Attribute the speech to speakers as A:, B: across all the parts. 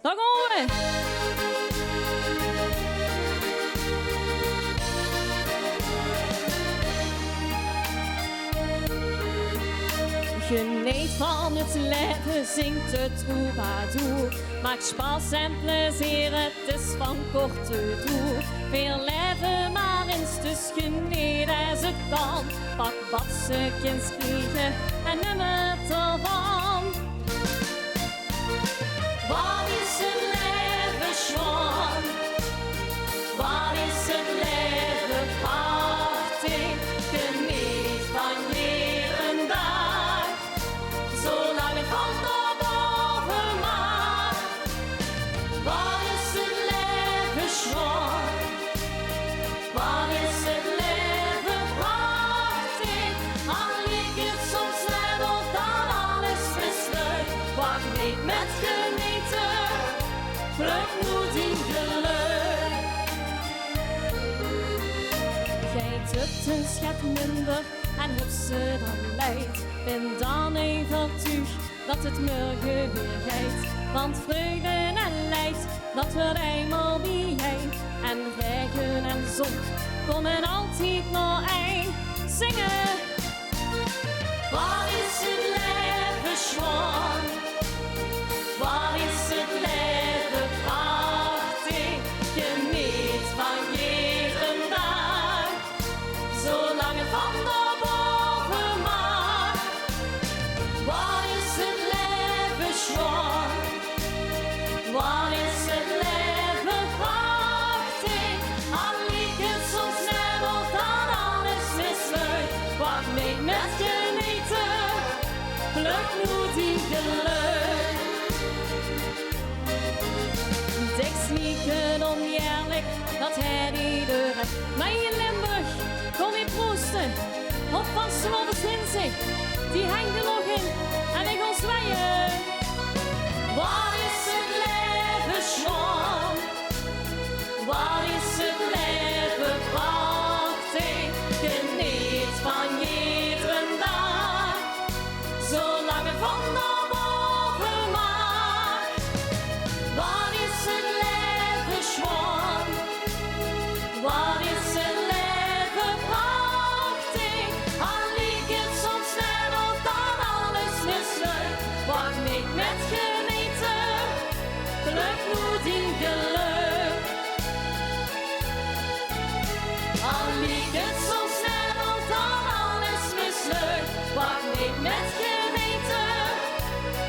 A: Daar gaan we. Geniet van het leven, zingt het troubadour. Maak spaas en plezier, het is van korte duur. Veel leven maar eens, dus geniet als het kan. Pak badsekens kriegen en neem het ervan. Wat is het leven schoon? Wat is het leven prachtig? Geniet van iedere dag, zolang het van daarboven mag. Wat is het leven schoon? Wat is het leven prachtig? Al ligt het soms net of dan alles mislukt. Wacht niet met genieten, vlug moet in geluk. Gij hebt een schat minder en heb ze dan leid. Ben dan even terug dat het morgen weer gaat. Want vreugde en leid, dat wordt eenmaal bijeen. En regen en zon komen altijd nog één. Zingen! Wat is het leven schoon? Wat is het leven prachtig? Geniet van iedere dag, zolang het van daarboven mag. Wat is het leven schoon? Wat is het leven prachtig? Al ligt het soms net of dan alles mislukt. Wacht niet met genieten, vlug moet in geluk. Dik sneaken oneerlijk, dat het ieder heeft. Maar in Limburg, kom je proosten. Op van Zwolle Slinsig, die hangt er nog in. En ik ga zwijgen. Wat is het leven schoon? Wat is het leven prachtig? Geniet van iedere dag, zolang het van daarboven mag. Wat is het leven schoon? Wat is het leven prachtig? Al ligt het soms net of dan alles mislukt. Wacht niet met genieten, geluk moet in geluk. Al ligt het soms net of dan alles mislukt. Wacht niet met genieten,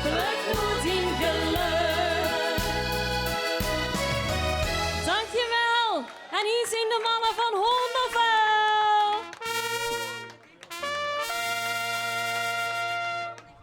A: geluk moet in geluk. Dankjewel. En hier zijn de mannen van Hoorn.